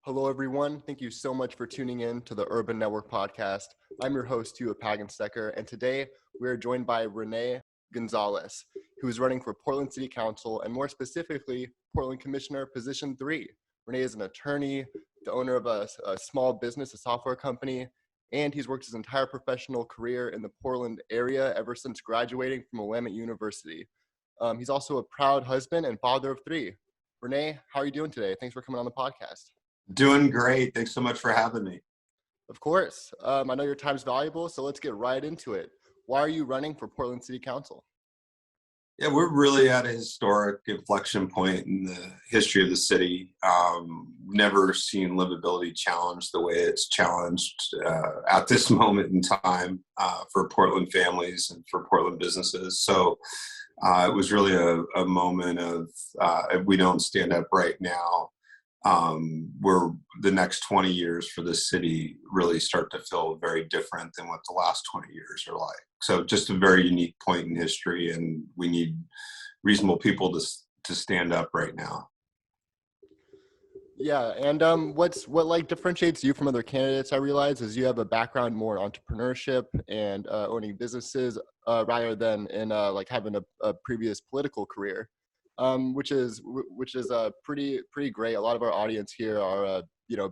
Hello, everyone. Thank you so much for tuning in to the Urban Network podcast. I'm your host, Hewitt Pagenstecher, and today we are joined by Rene Gonzalez, who is running for Portland City Council and more specifically, Portland Commissioner Position 3. Rene is an attorney, the owner of a small business, a software company, and he's worked his entire professional career in the Portland area ever since graduating from Willamette University. He's also a proud husband and father of 3. Rene, how are you doing today? Thanks for coming on the podcast. Doing great. Thanks so much for having me. Of course. I know your time's valuable, so let's get right into it. Why are you running for Portland City Council? Yeah, we're really at a historic inflection point in the history of the city. Never seen livability challenged the way it's challenged at this moment in time for Portland families and for Portland businesses. So it was really a moment of if we don't stand up right now, where the next 20 years for the city really start to feel very different than what the last 20 years are like. So just a very unique point in history, and we need reasonable people to stand up right now. Yeah, and what differentiates you from other candidates, I realize, is you have a background more in entrepreneurship and owning businesses rather than in having a previous political career. Which is pretty great. A lot of our audience here are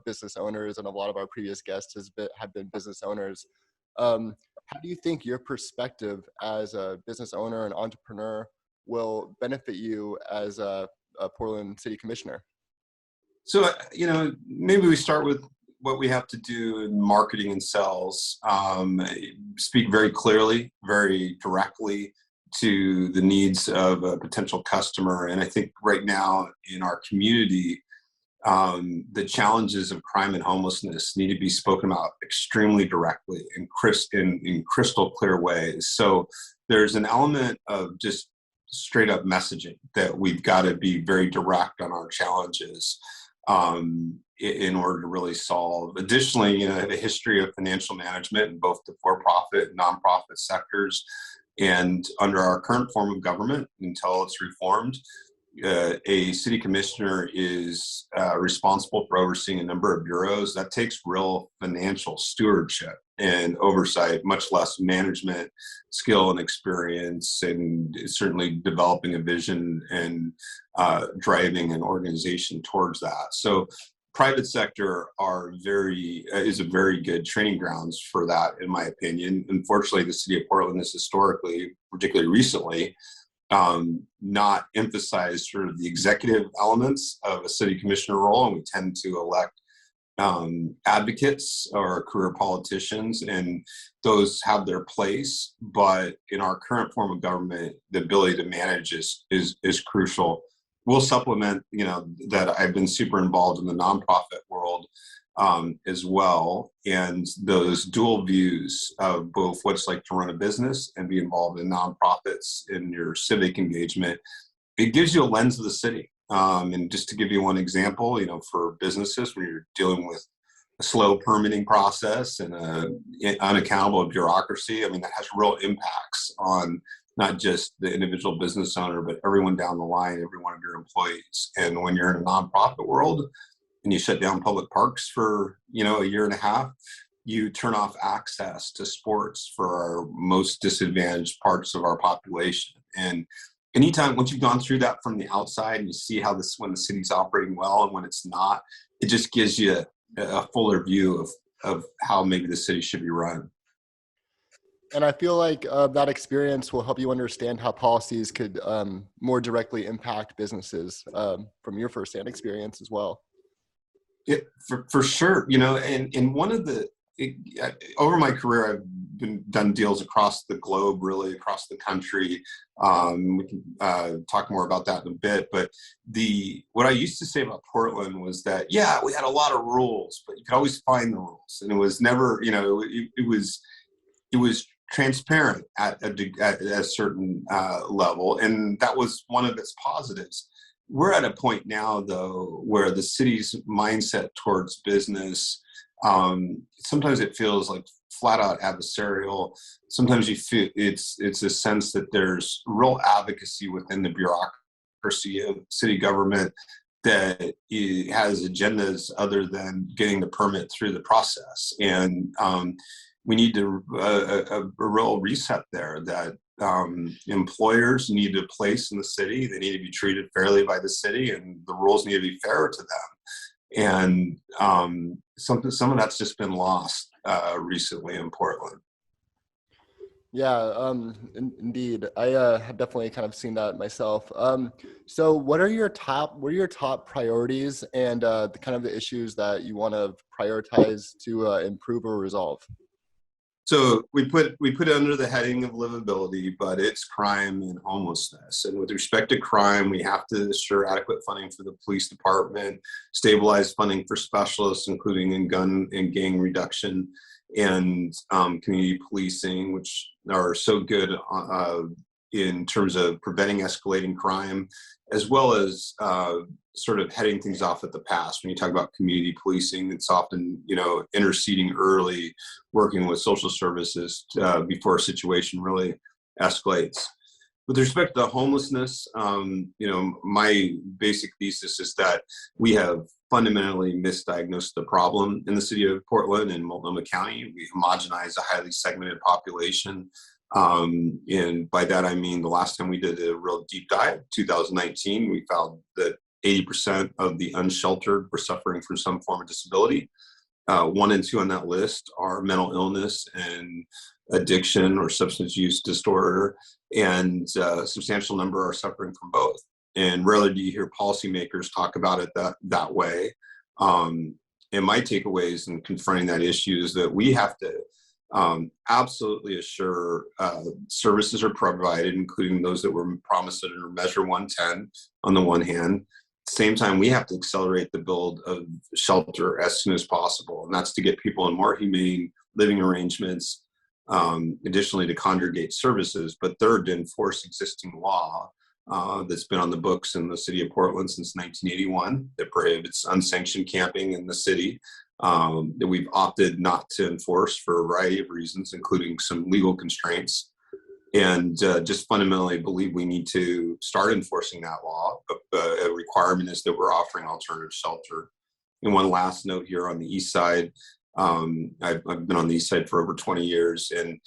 business owners, and a lot of our previous guests have been business owners. How do you think your perspective as a business owner and entrepreneur will benefit you as a Portland City Commissioner? So maybe we start with what we have to do in marketing and sales. Speak very clearly, very directly to the needs of a potential customer. And I think right now in our community, the challenges of crime and homelessness need to be spoken about extremely directly and in crystal clear ways. So there's an element of just straight up messaging that we've got to be very direct on our challenges in order to really solve. Additionally, I have a history of financial management in both the for-profit and nonprofit sectors. And under our current form of government, until it's reformed, a city commissioner is responsible for overseeing a number of bureaus. That takes real financial stewardship and oversight, much less management skill and experience, and certainly developing a vision and driving an organization towards that. So private sector is a very good training grounds for that, in my opinion. Unfortunately, the city of Portland has historically, particularly recently, not emphasized sort of the executive elements of a city commissioner role, and we tend to elect advocates or career politicians, and those have their place. But in our current form of government, the ability to manage is crucial. We'll supplement, that I've been super involved in the nonprofit world as well. And those dual views of both what it's like to run a business and be involved in nonprofits in your civic engagement, it gives you a lens of the city. And just to give you one example, for businesses, when you're dealing with a slow permitting process and an unaccountable bureaucracy, that has real impacts on not just the individual business owner, but everyone down the line, every one of your employees. And when you're in a nonprofit world and you shut down public parks for, a year and a half, you turn off access to sports for our most disadvantaged parts of our population. And anytime, once you've gone through that from the outside and you see when the city's operating well and when it's not, it just gives you a fuller view of how maybe the city should be run. And I feel like that experience will help you understand how policies could more directly impact businesses from your firsthand experience as well. Yeah, for sure. And one of over my career, I've done deals across the globe, really across the country. We can talk more about that in a bit. But what I used to say about Portland was that, we had a lot of rules, but you could always find the rules. And it was never, it was transparent at a certain level, and that was one of its positives. We're at a point now, though, where the city's mindset towards business, sometimes it feels like flat out adversarial. Sometimes you feel it's a sense that there's real advocacy within the bureaucracy of city government that it has agendas other than getting the permit through the process. And we need to a real reset there, that employers need a place in the city. They need to be treated fairly by the city, and the rules need to be fair to them. And some of that's just been lost recently in Portland. Yeah, indeed. I have definitely kind of seen that myself. So what are your top priorities and the kind of the issues that you want to prioritize to improve or resolve? So we put it under the heading of livability, but it's crime and homelessness. And with respect to crime, we have to ensure adequate funding for the police department, stabilize funding for specialists, including in gun and gang reduction, and community policing, which are so good in terms of preventing escalating crime, as well as sort of heading things off at the pass. When you talk about community policing, it's often, interceding early, working with social services before a situation really escalates. With respect to homelessness, my basic thesis is that we have fundamentally misdiagnosed the problem in the city of Portland and Multnomah County. We homogenize a highly segmented population. And by that, I mean, the last time we did a real deep dive, 2019, we found that 80% of the unsheltered were suffering from some form of disability. 1 and 2 on that list are mental illness and addiction or substance use disorder, and a substantial number are suffering from both. And rarely do you hear policymakers talk about it that way. And my takeaways in confronting that issue is that we have to absolutely assure services are provided, including those that were promised under Measure 110 on the one hand. At the same time, we have to accelerate the build of shelter as soon as possible, and that's to get people in more humane living arrangements, additionally to congregate services, but third, to enforce existing law that's been on the books in the city of Portland since 1981 that prohibits unsanctioned camping in the city, that we've opted not to enforce for a variety of reasons, including some legal constraints, and just fundamentally believe we need to start enforcing that law. A requirement is that we're offering alternative shelter. And one last note here on the east side, I've been on the east side for over 20 years, and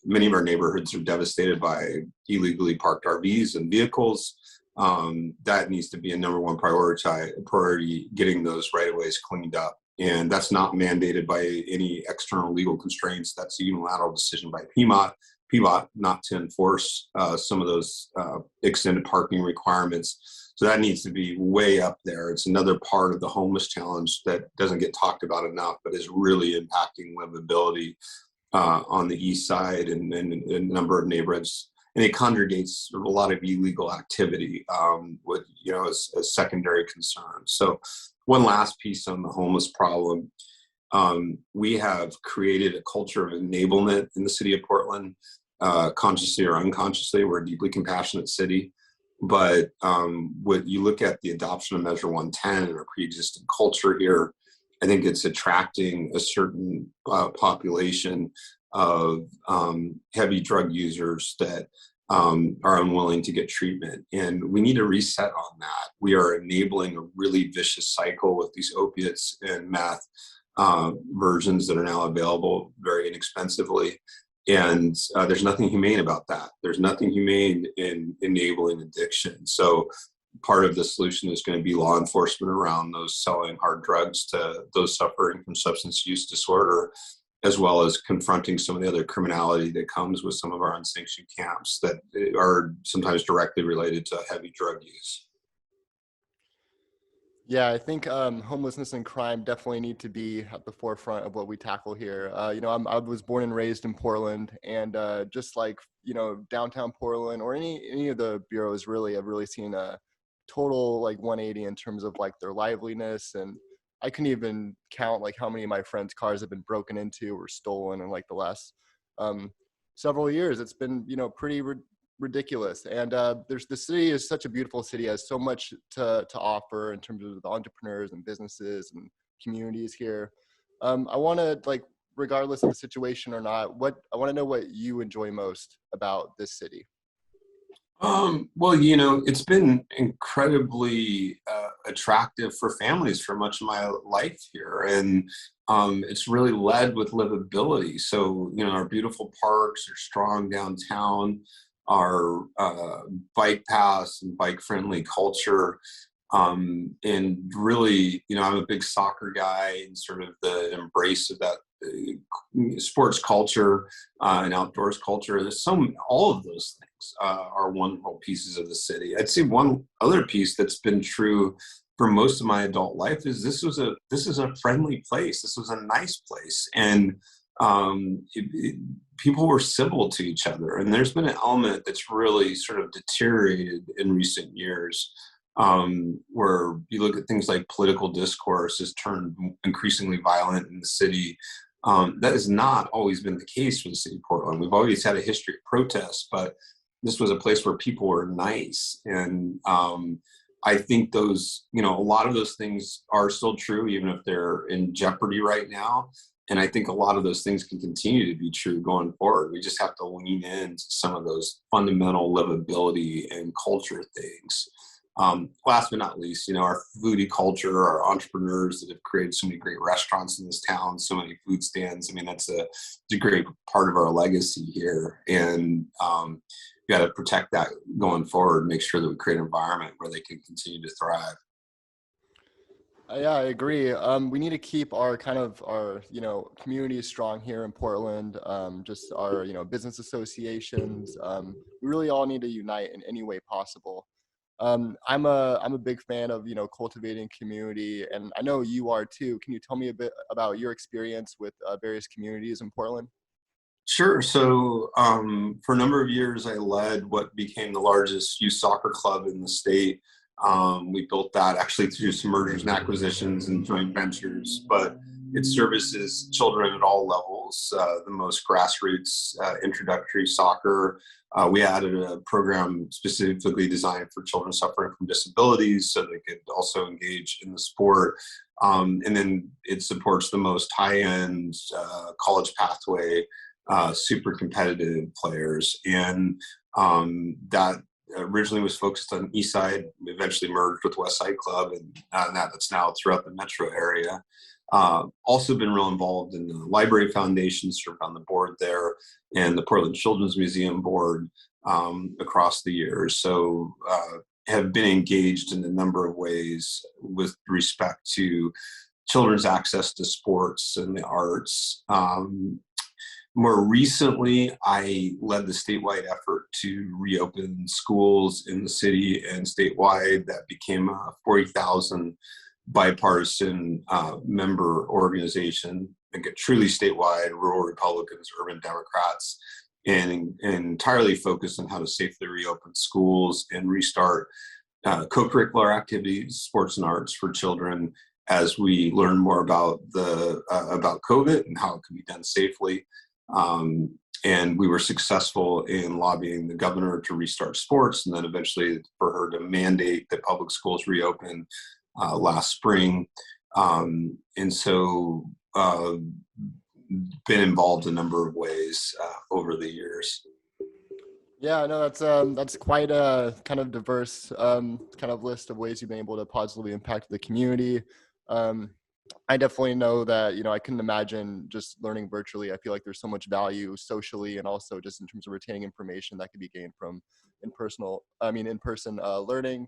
many of our neighborhoods are devastated by illegally parked RVs and vehicles. That needs to be a number one priority, getting those right-of-ways cleaned up. And that's not mandated by any external legal constraints. That's a unilateral decision by PMOT not to enforce some of those extended parking requirements. So that needs to be way up there. It's another part of the homeless challenge that doesn't get talked about enough, but is really impacting livability on the east side and a number of neighborhoods. And it congregates a lot of illegal activity with, as secondary concerns. So one last piece on the homeless problem. We have created a culture of enablement in the city of Portland, consciously or unconsciously. We're a deeply compassionate city. But when you look at the adoption of Measure 110 and our pre-existing culture here, I think it's attracting a certain population of heavy drug users that are unwilling to get treatment. And we need to reset on that. We are enabling a really vicious cycle with these opiates and meth versions that are now available very inexpensively. And there's nothing humane about that. There's nothing humane in enabling addiction. So part of the solution is going to be law enforcement around those selling hard drugs to those suffering from substance use disorder, as well as confronting some of the other criminality that comes with some of our unsanctioned camps that are sometimes directly related to heavy drug use. Yeah, I think homelessness and crime definitely need to be at the forefront of what we tackle here. I was born and raised in Portland, and just like, downtown Portland or any of the bureaus really, I've really seen a total 180 in terms of their liveliness. And I couldn't even count how many of my friends' cars have been broken into or stolen in the last several years. It's been, pretty ridiculous. And the city is such a beautiful city, has so much to offer in terms of the entrepreneurs and businesses and communities here. I want to regardless of the situation or not, I want to know what you enjoy most about this city. Well, it's been incredibly attractive for families for much of my life here, and it's really led with livability. So, our beautiful parks are strong downtown, our bike paths and bike-friendly culture, and really, I'm a big soccer guy, and sort of the embrace of that sports culture and outdoors culture. All of those things are wonderful pieces of the city. I'd say one other piece that's been true for most of my adult life is this is a friendly place. This was a nice place, and people were civil to each other. And there's been an element that's really sort of deteriorated in recent years, where you look at things like political discourse has turned increasingly violent in the city. That has not always been the case for the city of Portland. We've always had a history of protests, but this was a place where people were nice. And I think a lot of those things are still true, even if they're in jeopardy right now. And I think a lot of those things can continue to be true going forward. We just have to lean into some of those fundamental livability and culture things. Last but not least, our foodie culture, our entrepreneurs that have created so many great restaurants in this town, so many food stands. I mean, it's a great part of our legacy here. And we got to protect that going forward, make sure that we create an environment where they can continue to thrive. Yeah, I agree. We need to keep our communities strong here in Portland. Just our, business associations. We really all need to unite in any way possible. I'm a big fan of, cultivating community, and I know you are too. Can you tell me a bit about your experience with various communities in Portland? Sure. So for a number of years, I led what became the largest youth soccer club in the state. We built that actually through some mergers and acquisitions and joint ventures, but it services children at all levels, the most grassroots introductory soccer. We added a program specifically designed for children suffering from disabilities so they could also engage in the sport. And then it supports the most high-end college pathway, super competitive players. And that originally was focused on East Side, eventually merged with West Side Club, and that's now throughout the metro area. Also been real involved in the Library Foundation, served on the board there, and the Portland Children's Museum board across the years. So have been engaged in a number of ways with respect to children's access to sports and the arts. More recently, I led the statewide effort to reopen schools in the city and statewide. That became a 40,000 bipartisan member organization, like a truly statewide, rural Republicans, urban Democrats, and entirely focused on how to safely reopen schools and restart co-curricular activities, sports and arts for children as we learn more about about COVID and how it can be done safely. And we were successful in lobbying the governor to restart sports, and then eventually for her to mandate that public schools reopen last spring. And so been involved a number of ways over the years. Yeah, no, that's quite a kind of diverse kind of list of ways you've been able to positively impact the community. I definitely know that, I couldn't imagine just learning virtually. I feel like there's so much value socially and also just in terms of retaining information that could be gained from in-person learning.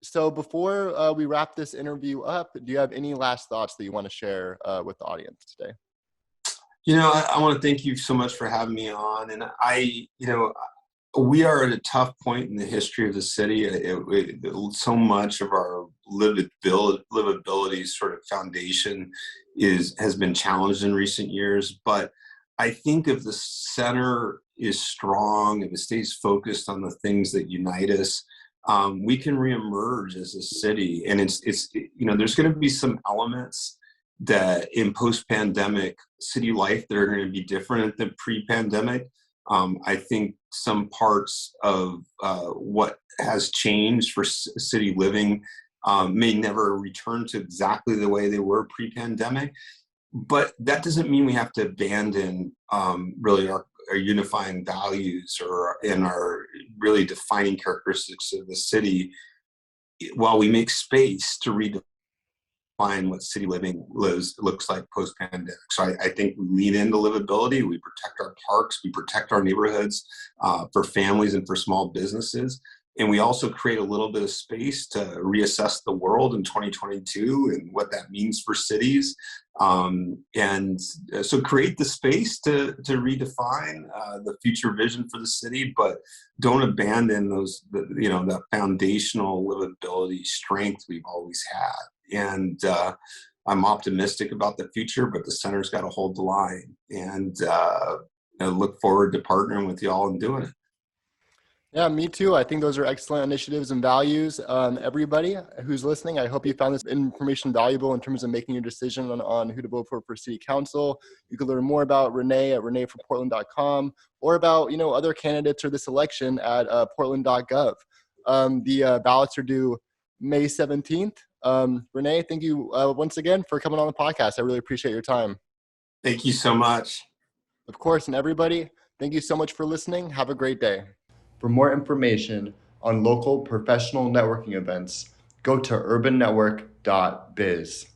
So before we wrap this interview up, do you have any last thoughts that you want to share with the audience today? I want to thank you so much for having me on. And we are at a tough point in the history of the city. So much of our livability sort of foundation has been challenged in recent years. But I think if the center is strong and it stays focused on the things that unite us, we can reemerge as a city. And it's there's going to be some elements that in post-pandemic city life that are going to be different than pre-pandemic. I think some parts of what has changed for city living may never return to exactly the way they were pre-pandemic. But that doesn't mean we have to abandon really our unifying values or in our really defining characteristics of the city, while we make space to redefine what city living looks like post-pandemic. So I think we lean into livability, we protect our parks, we protect our neighborhoods for families and for small businesses. And we also create a little bit of space to reassess the world in 2022 and what that means for cities. So create the space to redefine the future vision for the city, but don't abandon that foundational livability strength we've always had. And I'm optimistic about the future, but the center's got to hold the line. And I look forward to partnering with y'all and doing it. Yeah, me too. I think those are excellent initiatives and values. Everybody who's listening, I hope you found this information valuable in terms of making your decision on who to vote for city council. You can learn more about Rene at reneforportland.com or about other candidates or this election at portland.gov. The ballots are due May 17th. Rene, thank you once again for coming on the podcast. I really appreciate your time. Thank you so much. Of course, and everybody, thank you so much for listening. Have a great day. For more information on local professional networking events, go to urbannetwork.biz.